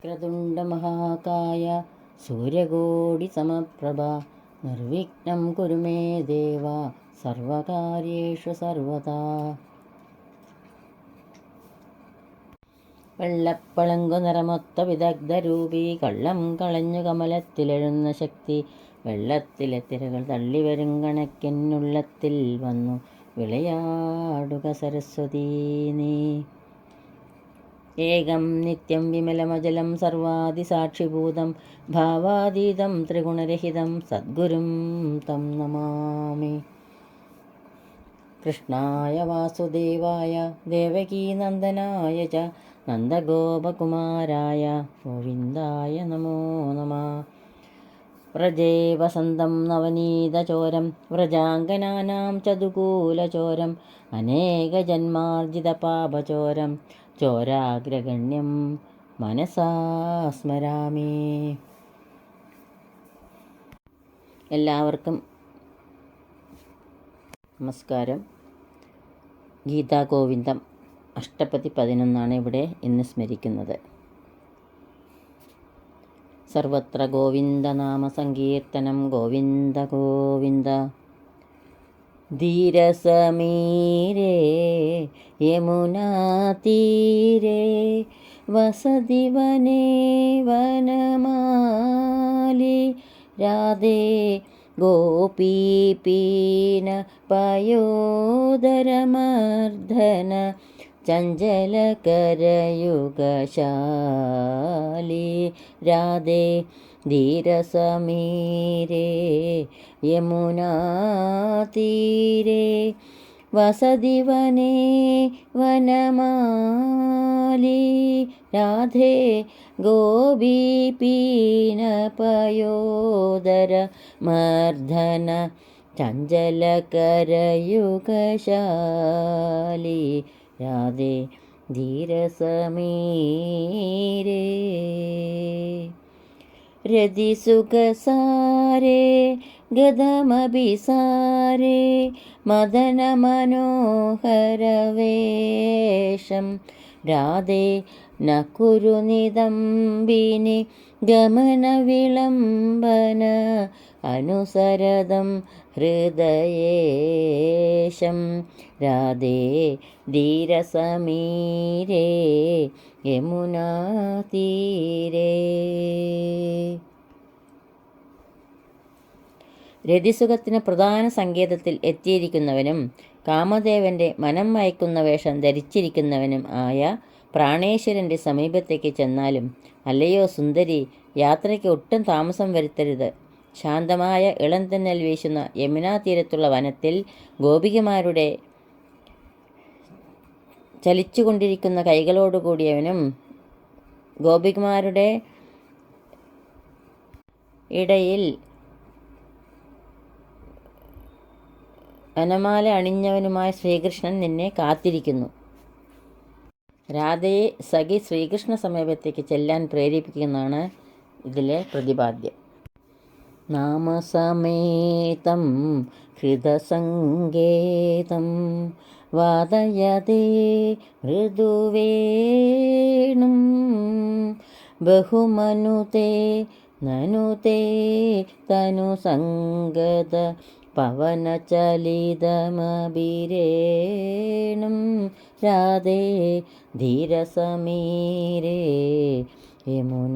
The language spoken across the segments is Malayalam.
വക്രതുണ്ടമഹാകായ സൂര്യകോടിസമപ്രഭ നിർവിഘ്നം കുരു മേ ദേവ സർവകാര്യേഷു സർവദാ. വെള്ളപ്പളങ്കു നിറമൊത്ത വിദഗ്ധരൂപി കള്ളം കളഞ്ഞു കമലത്തിലെഴുന്ന ശക്തി വെള്ളത്തിലെ തിരകൾ തള്ളിവരും കണക്കെന്നുള്ളത്തിൽ വന്നു വിളയാടുക സരസ്വതീ നീ. ഏകം നിത്യം വിമലമജലം സർവാദിസാക്ഷിഭൂതം ഭാവാതീതം ത്രിഗുണരഹിതം സദ്ഗുരും തം നമാമി. കൃഷ്ണായ വാസുദേവായ ദേവകീനന്ദനായ ച നന്ദഗോപകുമാരായ ഗോവിന്ദായ നമോ നമഃ. വ്രജേ വസന്തം നവനീതചോരം വ്രജാംഗനാനാം ചതുകൂലചോരം അനേകജന്മാർജിതപാപചോരം ചോരാഗ്രഗണ്യം മനസാ സ്മരാമി. എല്ലാവർക്കും നമസ്കാരം. ഗീതാഗോവിന്ദം അഷ്ടപതി 11 ഇവിടെ ഇന്ന് സ്മരിക്കുന്നത്. സർവത്ര ഗോവിന്ദനാമ സങ്കീർത്തനം ഗോവിന്ദ ഗോവിന്ദ. ധീരസമീരേ യമുനാതീരേ വസതി വനേ വനമാലി രാധേ ഗോപീപീന പയോദരമർദ്ദന ചഞ്ചലകരയുഗശാലി രാധേ ധീരസമീരേ യമുനാതീരേ വസതി വനേ വനമാലി രാധേ ഗോപീപീന പയോദര മർദ്ദന ചഞ്ചലകരയുഗശാലി രാധേ ധീരസമീരേ. രതിസുഖസാരേ ഗതമഭിസാരേ മദനമനോഹരവേഷം രാധേ ന കുരു നിദംബിനി ഗമനവിളംബന അനുസരദം ഹൃദയേശം രാധേ ധീരസമീരേ യമുനാതീരേ. രതിസുഖത്തിന് പ്രധാന സങ്കേതത്തിൽ എത്തിയിരിക്കുന്നവനും കാമദേവൻ്റെ മനം മയക്കുന്ന വേഷം ധരിച്ചിരിക്കുന്നവനും ആയ പ്രാണേശ്വരൻ്റെ സമീപത്തേക്ക് ചെന്നാലും അല്ലയോ സുന്ദരി, യാത്രയ്ക്ക് ഒട്ടും താമസം വരുത്തരുത്. ശാന്തമായ ഇളംതെന്നൽ വീശുന്ന യമുനാ തീരത്തുള്ള വനത്തിൽ ഗോപികമാരുടെ ചലിച്ചുകൊണ്ടിരിക്കുന്ന കൈകളോടുകൂടിയവനും ഗോപികമാരുടെ ഇടയിൽ വനമാല അണിഞ്ഞവനുമായ ശ്രീകൃഷ്ണൻ നിന്നെ കാത്തിരിക്കുന്നു. രാധയെ സഖി ശ്രീകൃഷ്ണ സമീപത്തേക്ക് ചെല്ലാൻ പ്രേരിപ്പിക്കുന്നതാണ് ഇതിലെ പ്രതിപാദ്യം. നാമസമേതം ഹൃദസങ്കേതം വാദയതേ മൃദുവേണും ബഹുമനുതേ നനുതേ തനുസംഗത പവനചലിതമഭിരേണം രാധേ ധീരസമീരേ യമുനാതീരേ.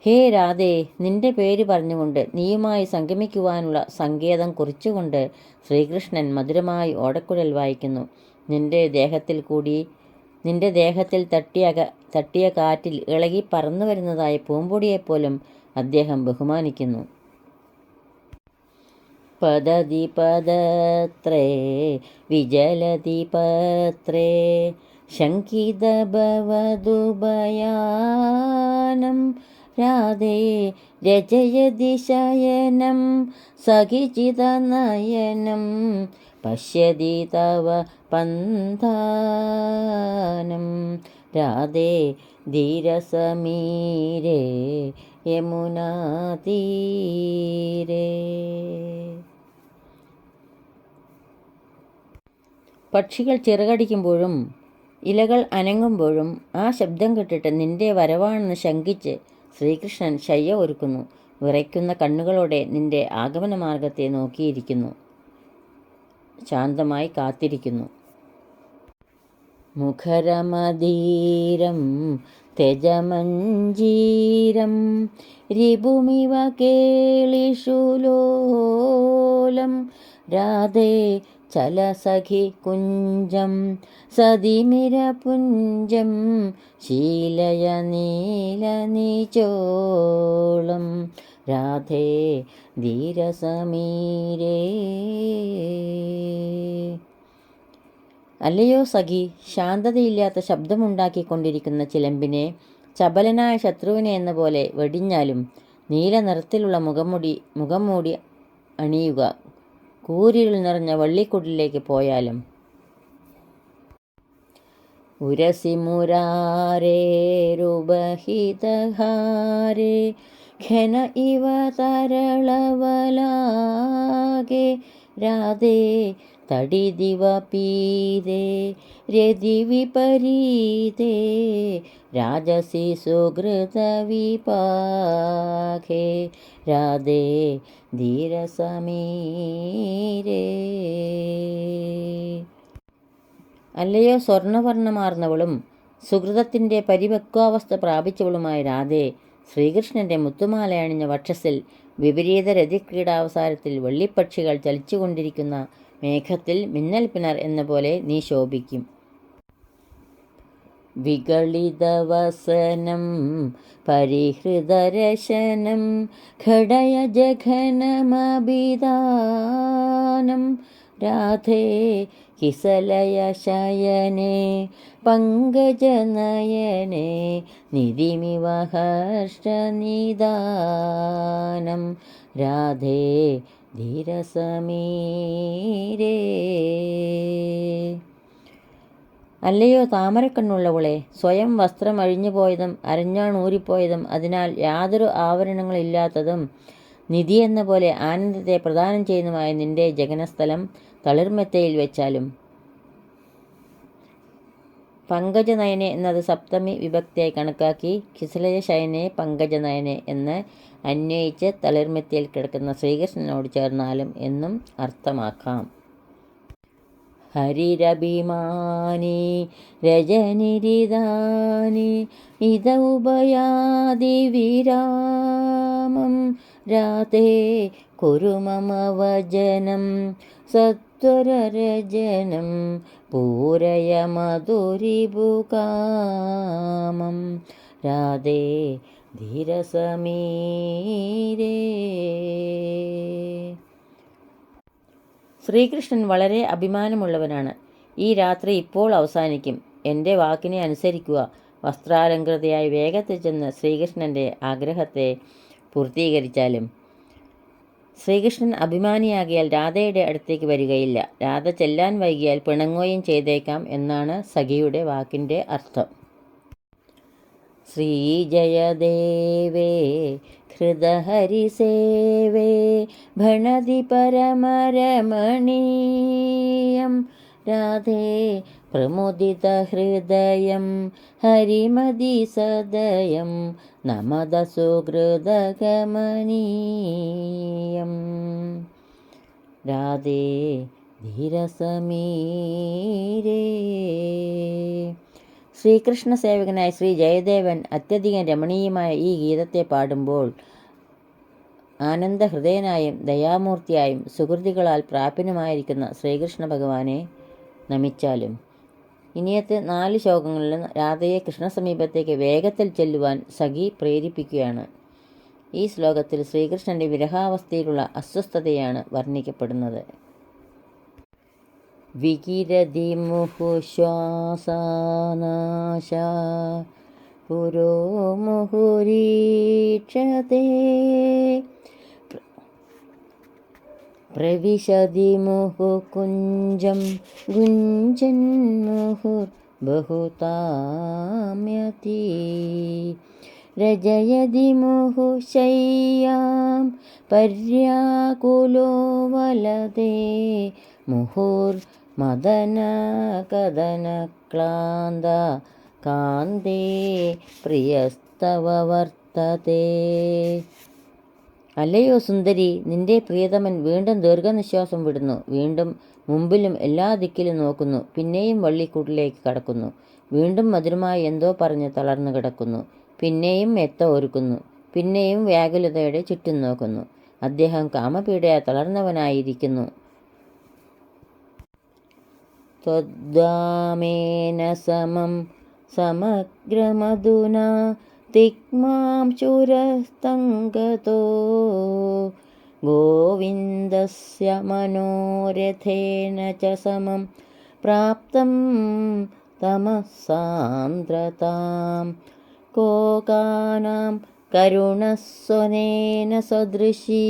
ഹേ രാധേ, നിന്റെ പേര് പറഞ്ഞുകൊണ്ട് നീയുമായി സംഗമിക്കുവാനുള്ള സങ്കേതം കുറിച്ചുകൊണ്ട് ശ്രീകൃഷ്ണൻ മധുരമായി ഓടക്കുഴൽ വായിക്കുന്നു. നിന്റെ ദേഹത്തിൽ തട്ടിയ കാറ്റിൽ ഇളകി പറന്നു വരുന്നതായ പൂമ്പൊടിയെപ്പോലും അദ്ദേഹം ബഹുമാനിക്കുന്നു. പദതി പദത്രേ വിജലതി പത്രേ ശങ്കിതഭവദുഭയാനം രാധേ രജയതി ശയനം സഖിചിതനയനം പശ്യതി തവ പന്ഥാനം രാധേ ധീരസമീരേ യമുനാതീരേ. പക്ഷികൾ ചിറകടിക്കുമ്പോഴും ഇലകൾ അനങ്ങുമ്പോഴും ആ ശബ്ദം കേട്ടിട്ട് നിന്റെ വരവാണെന്ന് ശങ്കിച്ച് ശ്രീകൃഷ്ണൻ ശയ്യ ഒരുക്കുന്നു. വിറയ്ക്കുന്ന കണ്ണുകളോടെ നിന്റെ ആഗമന മാർഗത്തെ നോക്കിയിരിക്കുന്നു, ശാന്തമായി കാത്തിരിക്കുന്നു. മുഖരമധീരം തെജമഞ്ജീരം രിപുമിവ കേളിഷുലോലം രാധേ ചലസഖി കുഞ്ചം സതിമിരപുഞ്ചം ശീലയ നീലനിചോളം രാധേ ധീരസമീരേ. അല്ലയോ സഖി, ശാന്തതയില്ലാത്ത ശബ്ദമുണ്ടാക്കിക്കൊണ്ടിരിക്കുന്ന ചിലമ്പിനെ ചപലനായ ശത്രുവിനെ എന്ന പോലെ വെടിഞ്ഞാലും നീല നിറത്തിലുള്ള മുഖം മൂടി അണിയുക. കൂരിരുൾ നിറഞ്ഞ വള്ളിക്കുടിലേക്ക് പോയാലും ഉരസി മുരാരേരുപഹിതഹാരേ ഘന ഇവ തരളവലാകെ രാധേ തടിദിവ പീതേ രതി വിപരീതേ രാജസി സുഹൃത വിപാഖേ രാധേ ധീരസമീരേ. അല്ലയോ സ്വർണവർണ്ണമാർന്നവളും സുഹൃതത്തിൻ്റെ പരിപക്വാവസ്ഥ പ്രാപിച്ചവളുമായ രാധേ, ശ്രീകൃഷ്ണൻ്റെ മുത്തുമാല അണിഞ്ഞ വക്ഷസിൽ വിപരീത രതിക്രീഡാവസാരത്തിൽ വെള്ളിപ്പക്ഷികൾ ചലിച്ചുകൊണ്ടിരിക്കുന്ന മേഘത്തിൽ മിന്നൽ പിണർ എന്ന പോലെ നീ ശോഭിക്കും. വിഗളിതവസനം പരിഹൃതരശനം ഘടയ ജഘനമഭിധാനം രാധേ കിസലയ ശയനേ പങ്കജനയനേ നിധിമിവ ഹർഷനിദാനം രാധേ ധീരസമീരേ. അല്ലയോ താമരക്കണ്ണുള്ളവളെ, സ്വയം വസ്ത്രം അഴിഞ്ഞുപോയതും അരഞ്ഞാണൂരിപ്പോയതും അതിനാൽ യാതൊരു ആവരണങ്ങളില്ലാത്തതും നിധി എന്ന പോലെ ആനന്ദത്തെ പ്രദാനം ചെയ്യുന്നതുമായ നിന്റെ ജഗനസ്ഥലം തളിർമെത്തയിൽ വെച്ചാലും. പങ്കജനയനെ എന്നത് സപ്തമി വിഭക്തിയായി കണക്കാക്കി കിസലയ ശയനെ പങ്കജനയനെ എന്ന് അന്വയിച്ച് തളിർമെത്തയിൽ കിടക്കുന്ന ശ്രീകൃഷ്ണനോട് ചേർന്നാലും എന്നും അർത്ഥമാക്കാം. ഹരിരഭിമാനി രജനിരിതാനി ഇത ഉഭയാദി വിരാമം രാധേ കുരു മമ വചനം സത്വരരജനം പൂരയ മധുരിഭുകാമം രാധേ ധീരസമീരേ. ശ്രീകൃഷ്ണൻ വളരെ അഭിമാനമുള്ളവനാണ്. ഈ രാത്രി ഇപ്പോൾ അവസാനിക്കും, എൻ്റെ വാക്കിനെ അനുസരിക്കുക. വസ്ത്രാലങ്കൃതയായി വേഗത്തിൽ ചെന്ന് ശ്രീകൃഷ്ണൻ്റെ ആഗ്രഹത്തെ പൂർത്തീകരിച്ചാലും. ശ്രീകൃഷ്ണൻ അഭിമാനിയാകിയാൽ രാധയുടെ അടുത്തേക്ക് വരികയില്ല. രാധ ചെല്ലാൻ വൈകിയാൽ പിണങ്ങുകയും ചെയ്തേക്കാം എന്നാണ് സഖിയുടെ വാക്കിൻ്റെ അർത്ഥം. ശ്രീജയദേവേ ഹൃദഹരിസേവേ ഭണതി പരമരമണീയം രാധേ പ്രമുദിതഹൃദയം ഹരിമതി സദയം നമദ സുഹൃദഗമനീയം രാധേ ധീരസമീരേ. ശ്രീകൃഷ്ണ സേവകനായ ശ്രീ ജയദേവൻ അത്യധികം രമണീയമായ ഈ ഗീതത്തെ പാടുമ്പോൾ ആനന്ദഹൃദയനായും ദയാമൂർത്തിയായും സുഹൃതികളാൽ പ്രാപ്യനുമായിരിക്കുന്ന ശ്രീകൃഷ്ണ ഭഗവാനെ നമിച്ചാലും. ഇനിയത്തെ 4 ശ്ലോകങ്ങളിലും രാധയെ കൃഷ്ണസമീപത്തേക്ക് വേഗത്തിൽ ചെല്ലുവാൻ സഖി പ്രേരിപ്പിക്കുകയാണ്. ഈ ശ്ലോകത്തിൽ ശ്രീകൃഷ്ണൻ്റെ വിരഹാവസ്ഥയിലുള്ള അസ്വസ്ഥതയാണ് വർണ്ണിക്കപ്പെടുന്നത്. വികിരതി മുഹുശ്വാസാനാശ പുരോ മുഹുരീക്ഷതേ പ്രവിശതി മുഹുകുഞ്ചം ഗുഞ്ചൻ മുഹുർബഹുതാമ്യതി രജയതി മുഹുശയ്യാം പര്യാകുലോ വലതേ മുഹുർ മദന കദന ക്ലാന്ത കാന്തേ പ്രിയസ്തവ വർത്തതേ. അല്ലയോ സുന്ദരി, നിന്റെ പ്രിയതമൻ വീണ്ടും ദീർഘനിശ്വാസം വിടുന്നു. വീണ്ടും മുമ്പിലും എല്ലാ ദിക്കിലും നോക്കുന്നു. പിന്നെയും വള്ളിക്കൂട്ടിലേക്ക് കടക്കുന്നു. വീണ്ടും മധുരമായി എന്തോ പറഞ്ഞ് തളർന്നു കിടക്കുന്നു. പിന്നെയും മെത്ത ഒരുക്കുന്നു. പിന്നെയും വ്യാകുലതയോടെ ചുറ്റും നോക്കുന്നു. അദ്ദേഹം കാമപീഡയാ തളർന്നവനായിരിക്കുന്നു. ത്വദ്ദാമേന സമം സമഗ്രമധുനാ തിഗ്മാം ശൂരസ്തംഗതോ ഗോവിന്ദസ്യ മനോരഥേന ച സമം പ്രാപ്തം തമസാന്ദ്രതാം കോകാനാം കരുണസ്വനേന സദൃശീ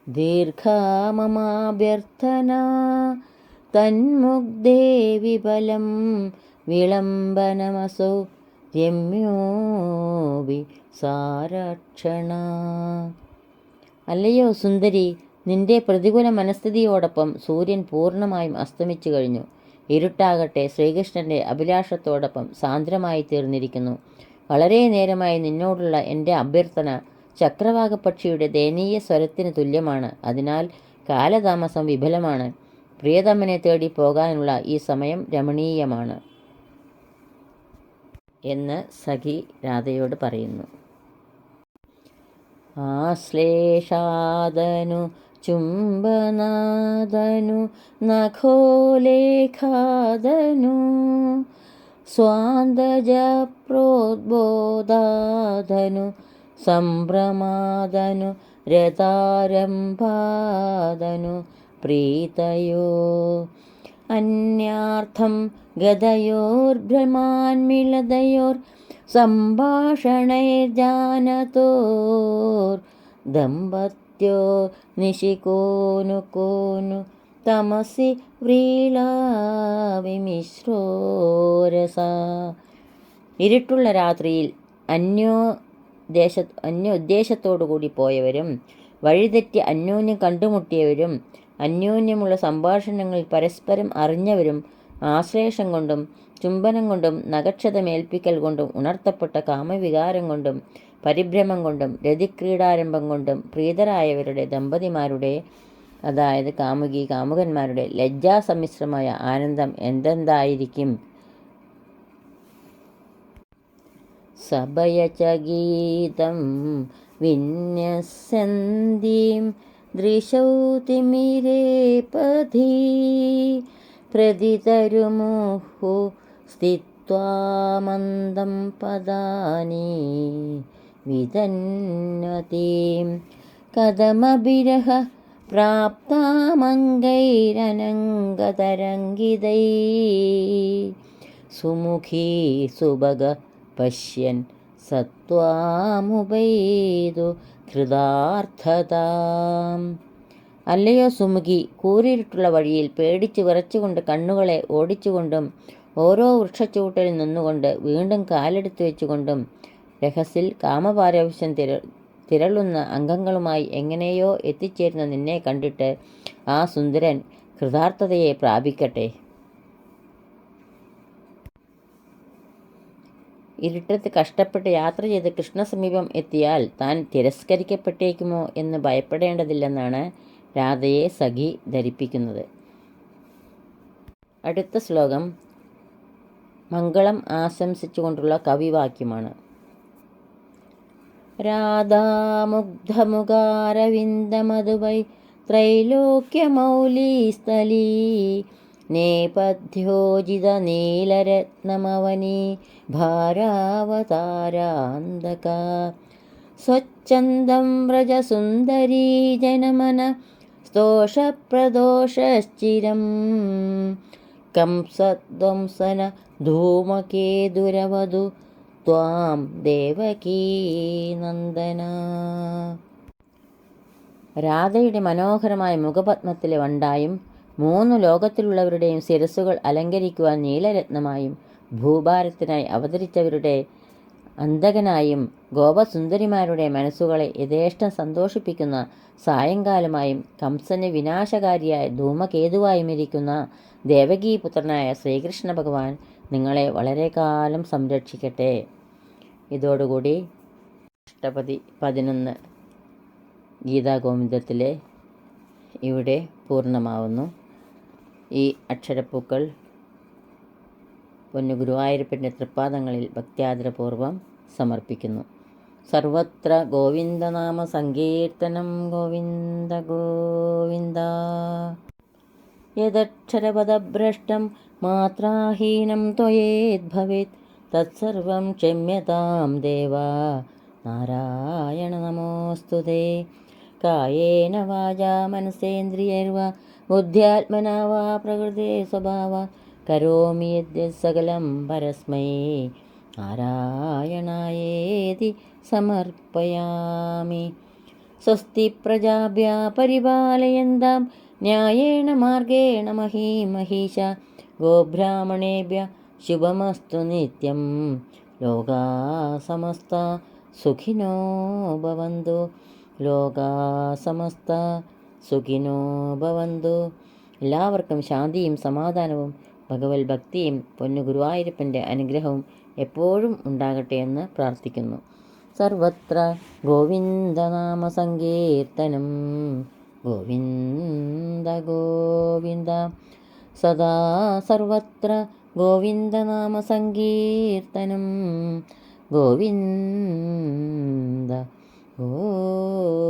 ദീർഘാ മമാഭ്യർത്ഥനാ തന്മുഗ്ധേ വിഫലം വിളംബനമസൗ രമ്യോവി സാരക്ഷണ. അല്ലയോ സുന്ദരി, നിന്റെ പ്രതികൂല മനസ്ഥിതിയോടൊപ്പം സൂര്യൻ പൂർണ്ണമായും അസ്തമിച്ചു കഴിഞ്ഞു. ഇരുട്ടാകട്ടെ ശ്രീകൃഷ്ണൻ്റെ അഭിലാഷത്തോടൊപ്പം സാന്ദ്രമായി തീർന്നിരിക്കുന്നു. വളരെ നേരമായി നിന്നോടുള്ള എൻ്റെ അഭ്യർത്ഥന ചക്രവാകപക്ഷിയുടെ ദയനീയ സ്വരത്തിന് തുല്യമാണ്. അതിനാൽ കാലതാമസം വിഫലമാണ്. പ്രിയതമനെ തേടി പോകാനുള്ള ഈ സമയം രമണീയമാണ് എന്ന് സഖി രാധയോട് പറയുന്നു. ആശ്ലേഷാദനു ചുംബനാദനു നഖോലേഖാദനു സ്വാന്തജ പ്രോദ്ബോധാദനു സംഭ്രമാദനു രഥാരംഭാദനു പ്രീതയോ അന്യാർത്ഥം ഗതയോർഭ്രമാന്മിളതയോർ സംഭാഷണൈർജാനതോർ ദമ്പത്യോ നിശികോനു തമസി വ്രീളാവിമിശ്രോരസ. ഇരുട്ടുള്ള രാത്രിയിൽ അന്യോദ്ദേശത്തോടുകൂടി പോയവരും വഴിതെറ്റി അന്യോന്യം കണ്ടുമുട്ടിയവരും അന്യോന്യമുള്ള സംഭാഷണങ്ങളിൽ പരസ്പരം അറിഞ്ഞവരും ആശ്ലേഷം കൊണ്ടും ചുംബനം കൊണ്ടും നഖക്ഷതമേൽപ്പിക്കൽ കൊണ്ടും ഉണർത്തപ്പെട്ട കാമവികാരം കൊണ്ടും പരിഭ്രമം കൊണ്ടും രതിക്രീഡാരംഭം കൊണ്ടും പ്രീതരായവരുടെ ദമ്പതിമാരുടെ, അതായത് കാമുകി കാമുകന്മാരുടെ ലജ്ജാസമ്മിശ്രമായ ആനന്ദം എന്തെന്തായിരിക്കും. സഭയച ഗീതം വിന്യസന്ദീം ദൃശൗ തിമിരേ പഥി പ്രതിതരുമുഹു സ്ഥിത്വാ മന്ദം പദാനി വിതന്നതീം കഥമഭിരഹ പ്രാപ്താമംഗൈരനംഗതരംഗിതൈ സുമുഖീ സുഭഗ പശ്യൻ സത്വാമുപൈതു ഹൃദാർത്ഥതാം. അല്ലയോ സുമുഖി, കൂരിരുട്ടുള്ള വഴിയിൽ പേടിച്ച് വിറച്ചുകൊണ്ട് കണ്ണുകളെ ഓടിച്ചുകൊണ്ടും ഓരോ വൃക്ഷച്ചുവട്ടിൽ നിന്നുകൊണ്ട് വീണ്ടും കാലെടുത്ത് വെച്ചുകൊണ്ടും രഹസിൽ കാമപാരവശ്യം തിരളുന്ന അംഗങ്ങളുമായി എങ്ങനെയോ എത്തിച്ചേരുന്ന നിന്നെ കണ്ടിട്ട് ആ സുന്ദരൻ കൃതാർത്ഥതയെ പ്രാപിക്കട്ടെ. ഇരുട്ടത്ത് കഷ്ടപ്പെട്ട് യാത്ര ചെയ്ത് കൃഷ്ണസമീപം എത്തിയാൽ താൻ തിരസ്കരിക്കപ്പെട്ടേക്കുമോ എന്ന് ഭയപ്പെടേണ്ടതില്ലെന്നാണ് രാധയെ സഖി ധരിപ്പിക്കുന്നത്. അടുത്ത ശ്ലോകം മംഗളം ആശംസിച്ചുകൊണ്ടുള്ള കവിവാക്യമാണ്. രാധാമുഗ്ധമുഖാരവിന്ദമധുവൈ ത്രൈലോക്യമൗലീസ്ഥലീ നേപഥ്യോജിത നീലരത്നമവനീ ഭാരാവതാരാന്തക സ്വച്ഛന്ദം വ്രജസുന്ദരീ ജനമന സ്തോഷപ്രദോഷശ്ചിരം കംസധ്വംസന ധൂമകേതുരവധു ത്വാം ദേവകീ നന്ദന. രാധയുടെ മനോഹരമായ മുഖപത്മത്തിലെ വണ്ടായും 3 ലോകത്തിലുള്ളവരുടെയും ശിരസ്സുകൾ അലങ്കരിക്കുവാൻ നീലരത്നമായും ഭൂഭാരത്തിനായി അവതരിച്ചവരുടെ അന്തകനായും ഗോപസുന്ദരിമാരുടെ മനസ്സുകളെ യഥേഷ്ടം സന്തോഷിപ്പിക്കുന്ന സായങ്കാലമായും കംസന് വിനാശകാരിയായ ധൂമകേതുവായും ഇരിക്കുന്ന ദേവകീപുത്രനായ ശ്രീകൃഷ്ണ ഭഗവാൻ നിങ്ങളെ വളരെ കാലം സംരക്ഷിക്കട്ടെ. ഇതോടുകൂടി അഷ്ടപതി 11 ഗീതാഗോവിന്ദത്തിലെ ഇവിടെ പൂർണ്ണമാവുന്നു. ഈ അക്ഷരപ്പൂക്കൾ പൊന്നു ഗുരുവായൂരപ്പൻ്റെ തൃപ്പാദങ്ങളിൽ ഭക്ത്യാദരപൂർവം സമർപ്പിക്കുന്നു. സർവത്ര ഗോവിന്ദനാമ സങ്കീർത്തനം. ഗോവിന്ദ ഗോവിന്ദ. യദക്ഷരപദഭ്രഷ്ടം മാത്രാഹീനം ത്വയേദ്ഭവേത് തത്സർവം ക്ഷമ്യതാം ദേവ നാരായണ നമോസ്തുതേ. കായേന വാചാ മനസേന്ദ്രിയൈർവാ ബുദ്ധ്യാത്മനാ വാ പ്രകൃതേ സ്വഭാവാ കരോമി യദ്യത് സകലം പരസ്മൈ നാരായണായേതി സമർപ്പയാമി. സ്വസ്തി പ്രജാഭ്യാ പരിപാലയന്താം ന്യായേണ മാർഗേണ മഹീമഹീഷ. ഗോബ്രാഹ്മണേഭ്യഃ ശുഭമസ്തു നിത്യം. ലോകാ സമസ്ത സുഖിനോ ഭവന്തു. ലോകാ സമസ്ത സുഖിനോ ഭവന്തു. എല്ലാവർക്കും ശാന്തിയും സമാധാനവും ഭഗവത് ഭക്തിയും പൊന്നു ഗുരുവായൂരപ്പൻ്റെ അനുഗ്രഹവും എപ്പോഴും ഉണ്ടാകട്ടെ എന്ന് പ്രാർത്ഥിക്കുന്നു. സർവത്ര ഗോവിന്ദനാമ സങ്കീർത്തനം. ഗോവിന്ദ ഗോവിന്ദ. സദാ സർവത്ര ഗോവിന്ദനാമ സങ്കീർത്തനം. ഗോവിന്ദ ഗോവിന്ദ.